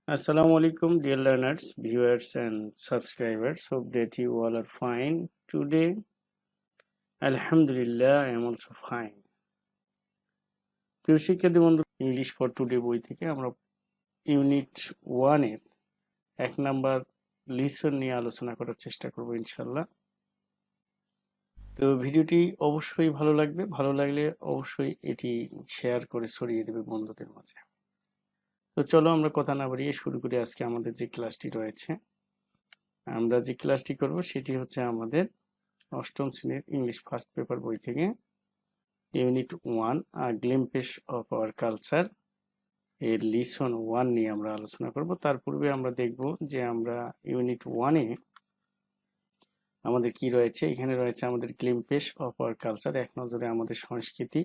Assalamu alaikum, dear learners, viewers, and subscribers. Hope that you all are fine today. Alhamdulillah, I am also fine. প্রিয় শিক্ষার্থী বন্ধু, English for today বই থেকে আমরা unit 1 এর 1 number listen নিয়ে আলোচনা করার চেষ্টা করব ইনশাআল্লাহ। তো ভিডিওটি অবশ্যই ভালো লাগবে, ভালো লাগলে অবশ্যই এটি শেয়ার করে ছড়িয়ে দেবে বন্ধুদের মাঝে। তো চলো আমরা কথা না বাড়িয়ে শুরু করি আজকে আমাদের যে ক্লাসটি রয়েছে। আমরা যে ক্লাসটি করব সেটি হচ্ছে আমাদের অষ্টম শ্রেণীর ইংলিশ ফার্স্ট পেপার বই থেকে unit 1 glimpse of our culture এর লিসন 1 নিয়ে আমরা আলোচনা করব। তার পূর্বে আমরা দেখব যে আমরা ইউনিট 1 এ আমাদের কি রয়েছে। এখানে রয়েছে আমাদের গ্লিম্পস অফ আওয়ার কালচার, এক নজরে আমাদের সংস্কৃতি।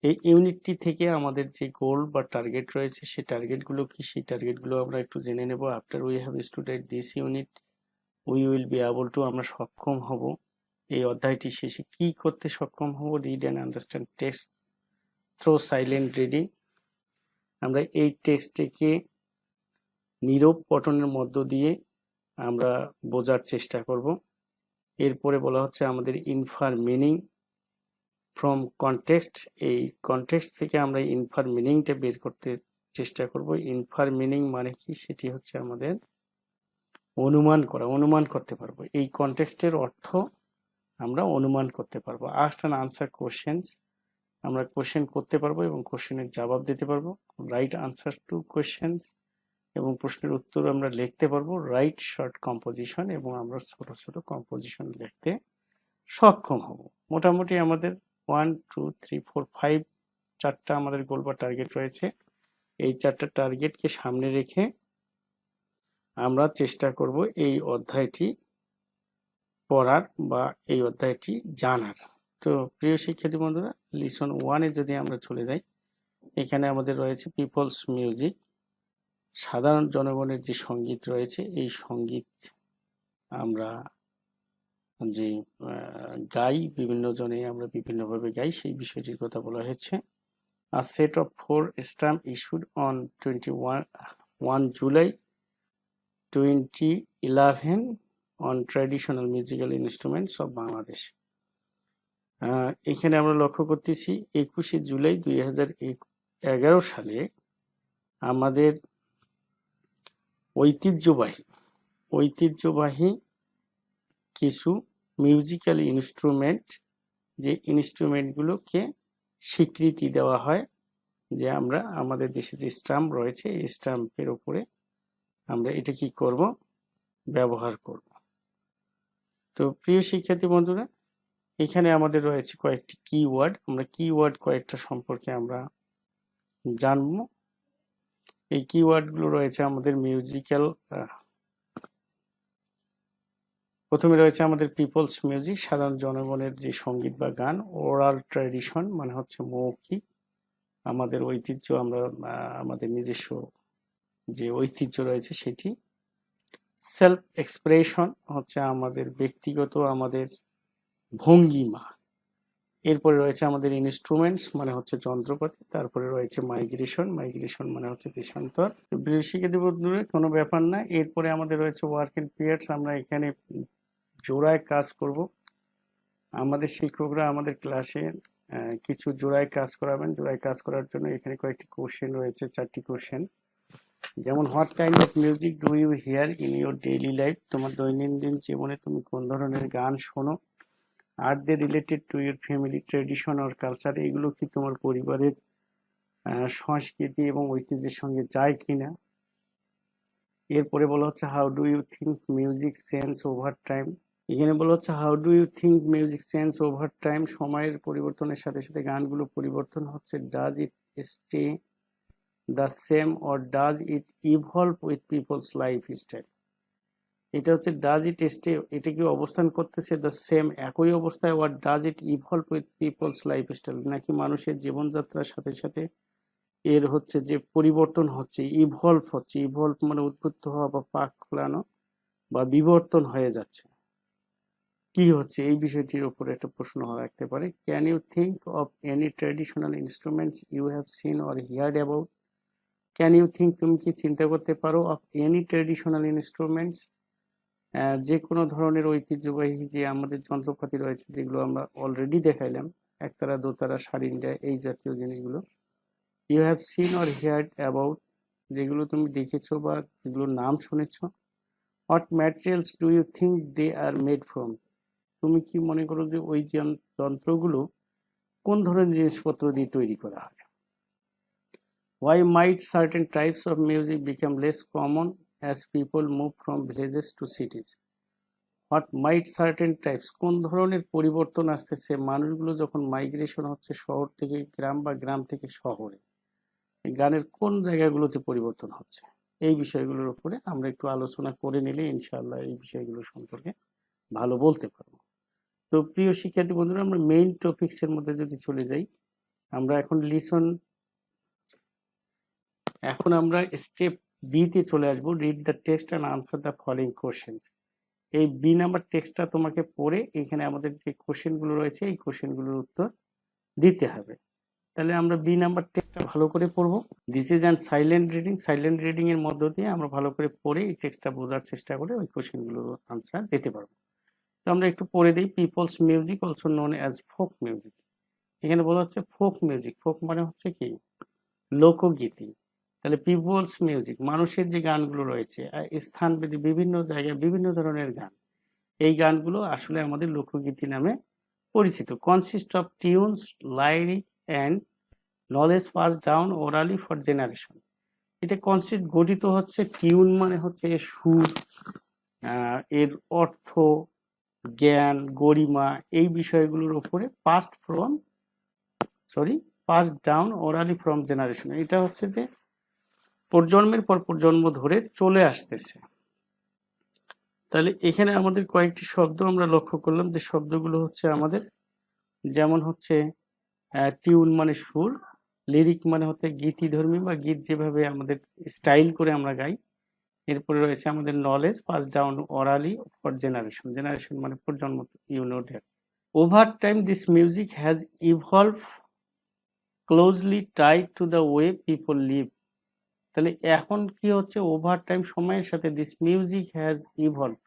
এই ইউনিটটি থেকে আমাদের যে গোল বা টার্গেট রয়েছে সেই টার্গেটগুলো কি, সেই টার্গেটগুলো আমরা একটু জেনে নেব। After we have student this unit we will be able to, আমরা সক্ষম হব এই অধ্যায়টি শেষে কি করতে সক্ষম হব, read and understand text through silent reading. আমরা এই টেক্সটটিকে নীরব পঠনের মধ্য দিয়ে আমরা বোঝার চেষ্টা করব। এরপরে বলা হচ্ছে আমাদের ইনফার মিনিং ফ্রম কনটেক্সট, এই কনটেক্সট থেকে আমরা ইনফার মিনিংটা বের করতে চেষ্টা করব। ইনফার মিনিং মানে কি, সেটি হচ্ছে আমাদের অনুমান করা, অনুমান করতে পারবো এই কনটেক্সটের অর্থ আমরা অনুমান করতে পারবো। আস্ক অ্যান্ড আনসার কোশ্চেন্স, আমরা কোশ্চেন করতে পারবো এবং কোশ্চেনের জবাব দিতে পারবো। রাইট আনসার টু কোশ্চেন্স, এবং প্রশ্নের উত্তর আমরা লিখতে পারবো। রাইট শর্ট কম্পোজিশন, এবং আমরা ছোট ছোট কম্পোজিশন লিখতে সক্ষম হব। মোটামুটি আমাদের 1 2 3 4 5 চারটা আমাদের গোল বা টার্গেট রয়েছে। এই চারটা টার্গেটকে সামনে রেখে আমরা চেষ্টা করব এই অধ্যায়টি পড়ার বা এই অধ্যায়টি জানার। তো প্রিয় শিক্ষার্থী বন্ধুরা, লিসন 1 এ যদি আমরা চলে যাই, এখানে আমাদের রয়েছে পিপলস মিউজিক, সাধারণ জনগণের যে সঙ্গীত রয়েছে এই সঙ্গীত আমরা যে গাই, বিভিন্ন জনে আমরা বিভিন্নভাবে গাই, সেই বিষয়টির কথা বলা হয়েছে। A set of 4 stamps issued on 1 July 2011 on traditional musical instruments of Bangladesh. এখানে আমরা লক্ষ্য করতেছি 21শে জুলাই 2011 সালে আমাদের ঐতিহ্যবাহী কিছু মিউজিক্যাল ইনস্ট্রুমেন্ট, যে ইনস্ট্রুমেন্টগুলোকে স্বীকৃতি দেওয়া হয়, যে আমরা আমাদের দেশে যে স্ট্যাম্প রয়েছে এই স্ট্যাম্পের উপরে আমরা এটা কি করব, ব্যবহার করব। তো প্রিয় শিক্ষার্থী বন্ধুরা, এখানে আমাদের রয়েছে কয়েকটি কিওয়ার্ড, আমরা কিওয়ার্ড কয়েকটা সম্পর্কে আমরা জানব। এই কিওয়ার্ডগুলো রয়েছে আমাদের মিউজিক্যাল, প্রথমে রয়েছে আমাদের পিপলস মিউজিক, সাধারণ জনগণের যে সঙ্গীত বা গান। ওরাল ট্র্যাডিশন মানে হচ্ছে মৌখিক আমাদের ঐতিহ্য, আমরা আমাদের নিজস্ব যে ঐতিহ্য রয়েছে সেটি। সেলফ এক্সপ্রেশন হচ্ছে আমাদের ব্যক্তিগত আমাদের ভঙ্গিমা। এরপরে রয়েছে আমাদের ইনস্ট্রুমেন্টস মানে হচ্ছে যন্ত্রপাতি। তারপরে রয়েছে মাইগ্রেশন, মাইগ্রেশন মানে হচ্ছে দেশান্তর। শিক্ষার্থী বন্ধুরা, কোনো ব্যাপার না। এরপরে আমাদের রয়েছে ওয়ার্ক ইন পিরিয়ডস, আমরা এখানে জোড়ায় কাজ করব। আমাদের শিক্ষকরা আমাদের ক্লাসে কিছু জোড়ায় কাজ করাবেন। জোড়ায় কাজ করার জন্য এখানে কয়েকটি কোশ্চেন রয়েছে, 4টি কোশ্চেন। যেমন what kind of music do you hear in your daily life, তোমার দৈনন্দিন জীবনে তুমি কোন ধরনের গান শোনো। Are they related to your family tradition or culture, এগুলো কি তোমার পরিবারের সংস্কৃতি এবং ঐতিহ্যের সঙ্গে যায় কিনা। এরপরে বলা হচ্ছে how do you think music change over time, এখানে বলা হচ্ছে how do you think music change over time, সময়ের পরিবর্তনের সাথে সাথে গানগুলো পরিবর্তন হচ্ছে। Does it stay the same or does it evolve with people's lifestyle, এটা হচ্ছে ডাজ ইট স্টে, এটা কি অবস্থান করতেছে দ্য সেম একই অবস্থায়, what does it evolve with people's lifestyle, নাকি মানুষের জীবনযাত্রার সাথে সাথে এর হচ্ছে যে পরিবর্তন হচ্ছে, ইভলভ হচ্ছে। ইভলভ মানে উদ্বুদ্ধ হওয়া বা পাক খোলানো বা বিবর্তন হয়ে যাচ্ছে, কি হচ্ছে এই বিষয়টির উপর একটা প্রশ্ন রাখতে পারে। Can you think of any traditional instruments you have seen or heard about, can you think, তুমি কি চিন্তা করতে পারো, অফ এনি ট্রেডিশনাল ইনস্ট্রুমেন্টস, যে কোনো ধরনের ঐতিহ্যবাহী যে আমাদের যন্ত্রপাতি রয়েছে যেগুলো আমরা অলরেডি দেখাইলাম, একতারা দোতারা সারিন্ডা এই জাতীয় জিনিসগুলো। You have seen or heard about, যেগুলো তুমি দেখেছো বা যেগুলোর নাম শুনেছো। What materials do you think they are made from, তুমি কি মনে করো যে ওই যন্ত্রগুলো কোন ধরনের জিনিসপত্র দিয়ে তৈরি করা হয়। Why might certain types of music become less common as people move from villages to cities? What might certain types, কোন ধরনের পরিবর্তন আসতেছে মানুষগুলো যখন মাইগ্রেশন হচ্ছে শহর থেকে গ্রাম বা গ্রাম থেকে শহরে, গানের কোন জায়গাগুলোতে পরিবর্তন হচ্ছে, এই বিষয়গুলোর উপরে আমরা একটু আলোচনা করে নিলে ইনশাআল্লাহ এই বিষয়গুলো সম্পর্কে ভালো বলতে পারবো। তো প্রিয় শিক্ষার্থী বন্ধুরা, আমরা মেইন টপিকসের মধ্যে যদি চলে যাই, আমরা এখন আমরা স্টেপ বি তে চলে আসবো। Read the text and answer the following questions. এই বি নাম্বার টেক্সটটা তোমাকে পড়ে এখানে আমাদের যে কোশ্চেনগুলো রয়েছে এই কোশ্চেনগুলোর উত্তর দিতে হবে। তাহলে আমরা বি নাম্বার টেক্সটটা ভালো করে পড়বো। This is an silent reading. Silent reading এর মধ্য দিয়ে আমরা ভালো করে পড়ে এই টেক্সটটা বোঝার চেষ্টা করে ওই কোশ্চেনগুলোর আনসার দিতে পারবো। তো আমরা একটু পড়ে দিই। People's music also known as folk music. এখানে বলা হচ্ছে ফোক মিউজিক। ফোক মানে হচ্ছে কি, লোকগীতি। তাহলে পিপলস মিউজিক, মানুষের যে গানগুলো রয়েছে স্থানভেদে বিভিন্ন জায়গায় বিভিন্ন ধরনের গান, এই গানগুলো আসলে আমাদের লোকগীতি নামে পরিচিত। Consist of tunes, lyric and knowledge pass down orally for generation. এটা কনসিস্ট গঠিত হচ্ছে, টিউন মানে হচ্ছে সুর, এর অর্থ, জ্ঞান, গরিমা, এই বিষয়গুলোর উপরে past down orally from generation. এটা হচ্ছে যে প্রজন্মের পর প্রজন্ম ধরে চলে আসতেছে। তাহলে এখানে আমাদের কয়েকটি শব্দ আমরা লক্ষ্য করলাম, যে শব্দগুলো হচ্ছে আমাদের, যেমন হচ্ছে টিউন মানে সুর, লিরিক মানে হচ্ছে গীতিধর্মী বা গীত যেভাবে আমাদের স্টাইল করে আমরা গাই। এরপরে রয়েছে আমাদের knowledge pass down orally for generation. Generation মানে প্রজন্ম, you know that. Over time this music has evolve closely tied to the way people live. তাহলে এখন কি হচ্ছে, ওভার টাইম সময়ের সাথে দিস মিউজিক হ্যাজ ইভলভ,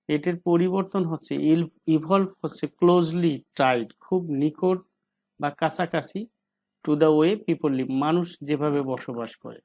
এটার পরিবর্তন হচ্ছে, ইভলভ হচ্ছে ক্লোজলি টাইড, খুব নিকট বা কাছাকাছি, to the way people live, মানুষ যেভাবে বসবাস করে।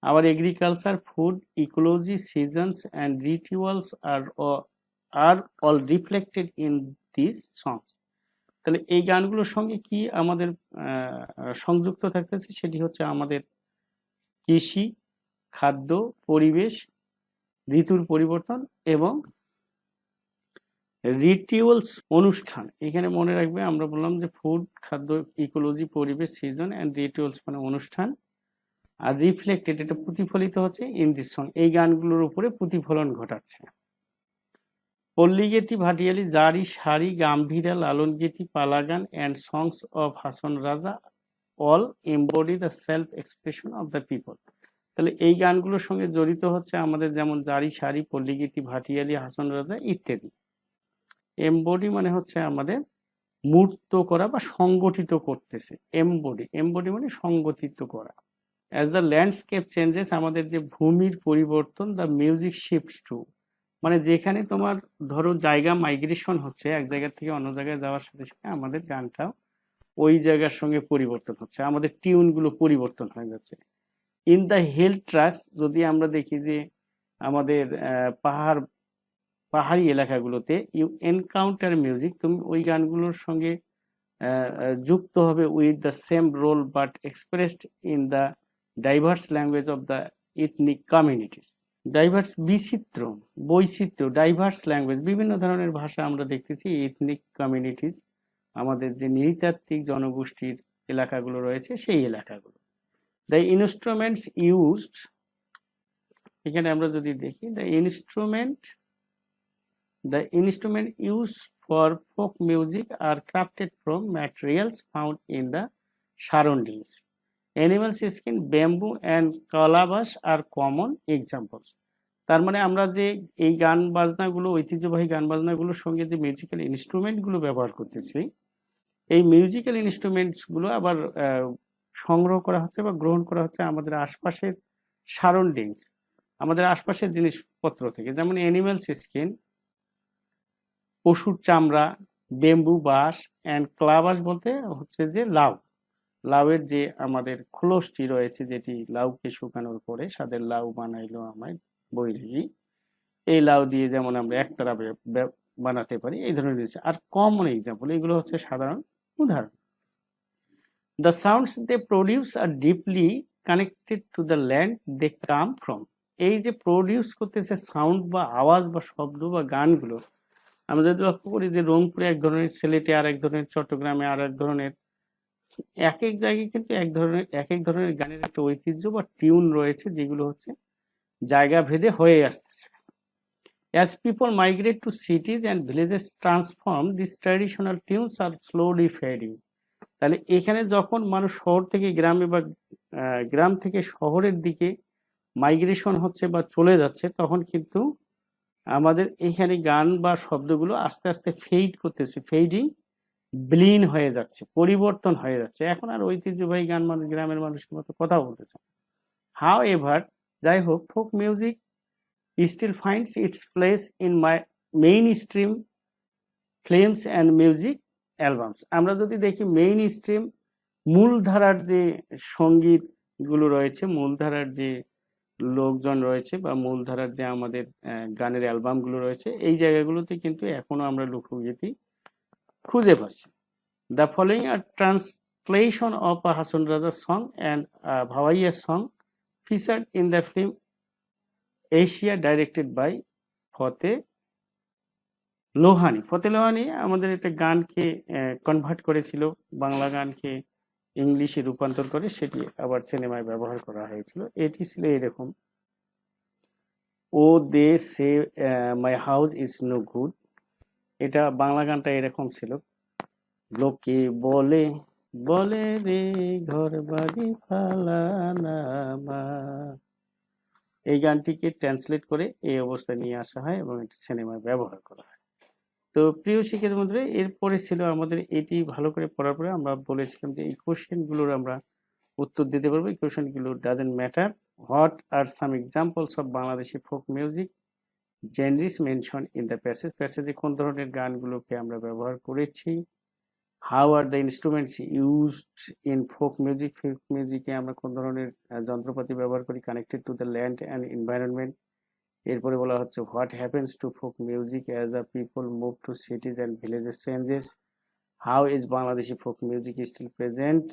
আবার agriculture, food, ecology, seasons and rituals are all reflected in this songs. তাহলে এই গানগুলোর সঙ্গে কি আমাদের সংযুক্ত থাকতেছে, সেটি হচ্ছে আমাদের কৃষি, খাদ্য, পরিবেশ, ঋতুর পরিবর্তন এবং রিচুয়ালস, অনুষ্ঠান। এখানে মনে রাখবে আমরা বললাম যে ফুড, খাদ্য, ইকোলজি, পরিবেশ, সিজন অ্যান্ড রিচুয়ালস মানে অনুষ্ঠান, আর রিফ্লেক্টেড এটা প্রতিফলিত হচ্ছে ইন দিস সং, এই গানগুলোর উপরে প্রতিফলন ঘটাচ্ছে। পল্লীগীতি, ভাটিয়ালি, জারি, সারি, গাম্ভীরা, Lalongiti, পালাগান and songs of Hason Raja all embody the self expression of the people. তাহলে এই গানগুলোর সঙ্গে জড়িত হচ্ছে আমাদের যেমন জারি, সারি, পল্লীগীতি, ভাটিয়ালি, হাসন রাজা ইত্যাদি। এমবডি মানে হচ্ছে আমাদের মূর্ত করা বা সংগঠিত করতেছে। এমবডি মানে সংগঠিত করা। অ্যাজ দ্য ল্যান্ডস্কেপ চেঞ্জেস, আমাদের যে ভূমির পরিবর্তন, দ্য মিউজিক শিফটস টু, মানে যেখানে তোমার ধরো জায়গা মাইগ্রেশন হচ্ছে, এক জায়গা থেকে অন্য জায়গায় যাওয়ার সাথে সাথে আমাদের গানটাও ওই জায়গার সঙ্গে পরিবর্তন হচ্ছে, আমাদের টিউনগুলো পরিবর্তন হয়ে যাচ্ছে। ইন দ্য হিল ট্র্যাকস, যদি আমরা দেখি যে আমাদের পাহাড়ি এলাকাগুলোতে, ইউ এনকাউন্টার মিউজিক, তুমি ওই গানগুলোর সঙ্গে যুক্ত হবে with the same role but expressed in the diverse language of the ethnic communities. Diverse বৈচিত্র্য, ডাইভার্স ল্যাঙ্গুয়েজ, বিভিন্ন ধরনের ভাষা আমরা দেখতেছি। ইথনিক কমিউনিটিস আমাদের যে নৃতাত্ত্বিক জনগোষ্ঠীর এলাকাগুলো রয়েছে সেই এলাকাগুলো। দ্য ইনস্ট্রুমেন্টস ইউজড, এখানে আমরা যদি দেখি the instrument used for folk music are crafted from materials found in the surroundings. Animal skin, bamboo and calabash are common examples. তার মানে আমরা যে এই গান বাজনাগুলো, ঐতিহ্যবাহী গান বাজনাগুলোর সঙ্গে যে মিউজিক্যাল ইনস্ট্রুমেন্টগুলো ব্যবহার করতেছি, এই মিউজিক্যাল ইনস্ট্রুমেন্টসগুলো আবার সংগ্রহ করা হচ্ছে বা গ্রহণ করা হচ্ছে আমাদের আশপাশের সারাউন্ডিংস, আমাদের আশপাশের জিনিসপত্র থেকে, যেমন অ্যানিমেলস স্কিন, পশুর চামড়া, বেম্বু, বাঁশ অ্যান্ড ক্লাবাস বলতে হচ্ছে যে লাউ, লাউয়ের যে আমাদের খোলসটি রয়েছে, যেটি লাউকে শুকানোর পরে সাদের লাউ বানাইলো আমায় বৈরি, এই লাউ দিয়ে যেমন আমরা একতারা বানাতে পারি, এই ধরনের জিনিস। আর কমন এক্সাম্পল, এগুলো হচ্ছে সাধারণ উদাহরণ। The sounds they produce are deeply connected to the land they come from. এই যে প্রডিউস করতেছে সাউন্ড বা আওয়াজ বা শব্দ বা গানগুলো, আমরা যদি লক্ষ্য করি যে রংপুরে এক ধরনের, সিলেটে আর এক ধরনের, চট্টগ্রামে আর এক ধরনের, এক এক জায়গায় কিন্তু এক এক ধরনের গানের একটা ঐতিহ্য বা টিউন রয়েছে, যেগুলো হচ্ছে জায়গা ভেদে হয়ে আসতেছে। As people migrate to cities and villages transform, these traditional tunes are slowly fading. তাহলে এখানে যখন মানুষ শহর থেকে গ্রামে বা গ্রাম থেকে শহরের দিকে মাইগ্রেশন হচ্ছে বা চলে যাচ্ছে, তখন কিন্তু আমাদের এখানে গান বা শব্দগুলো আস্তে আস্তে ফেড করতেছে, ফেডিং, ব্লিন হয়ে যাচ্ছে, পরিবর্তন হয়ে যাচ্ছে। এখন আর ঐতিহ্যবাহী গান মানুষ গ্রামের মানুষের মতো কথা বলতেছে। হাউ এভার, যাই হোক, folk music still finds its place in my mainstream films and music albums. আমরা যদি দেখি মেইন স্ট্রিম, মূলধারার যে সঙ্গীত গুলো রয়েছে, মূলধারার যে লোকজন রয়েছে বা মূলধারার যে আমাদের গানের অ্যালবাম গুলো রয়েছে, এই জায়গাগুলোতে কিন্তু এখনো আমরা লোকগীতি খুঁজে পাচ্ছি। The following are translation of a Hasan Raja song and Bhawaiya song featured in the film Asia, directed by Fateh Lohani. ফতে লোহানি আমাদের একটা গানকে কনভার্ট করেছিল, বাংলা গানকে ইংলিশে রূপান্তর করে সেটি আবার সিনেমায় ব্যবহার করা হয়েছিল। এটি ছিল এরকম: oh they say my house is no good. এটা বাংলা গানটা এরকম ছিল: লোকে বলে বলে রে ঘর বাড়ি ফালানা মা। এই গানটিকে ট্রান্সলেট করে এই অবস্থায় নিয়ে আসা হয় এবং এটি সিনেমায় ব্যবহার করা হয়। তো প্রিয় শিক্ষার্থী বন্ধুরা, এরপরে ছিল আমাদের এটি ভালো করে পড়ার পরে আমরা বলেছিলাম যে এই কোশ্চেনগুলোর আমরা উত্তর দিতে পারবো। এই কোশ্চেনগুলো doesn't matter. What are some examples of Bangladeshi folk music genres mention in the passage, প্যাসেজে কোন ধরনের গানগুলোকে আমরা ব্যবহার করেছি। How are the instruments used in folk music, folk মিউজিকে আমরা কোন ধরনের যন্ত্রপাতি ব্যবহার করি connected to the land and environment. এরপরে বলা হচ্ছে what happens to folk music as a people move to cities and villages changes. How is Bangladeshi folk music still present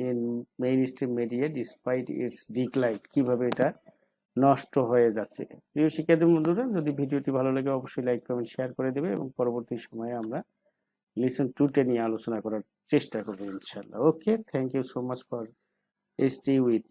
in mainstream media despite its decline, কিভাবে এটা নষ্ট হয়ে যাচ্ছে। প্রিয় শিক্ষার্থী বন্ধুরা, যদি ভিডিওটি ভালো লাগে অবশ্যই লাইক কমেন্ট শেয়ার করে দেবে এবং পরবর্তী সময়ে আমরা লিসন 2 নিয়ে আলোচনা করার চেষ্টা করবো ইনশাল্লাহ। Okay, thank you so much for stay with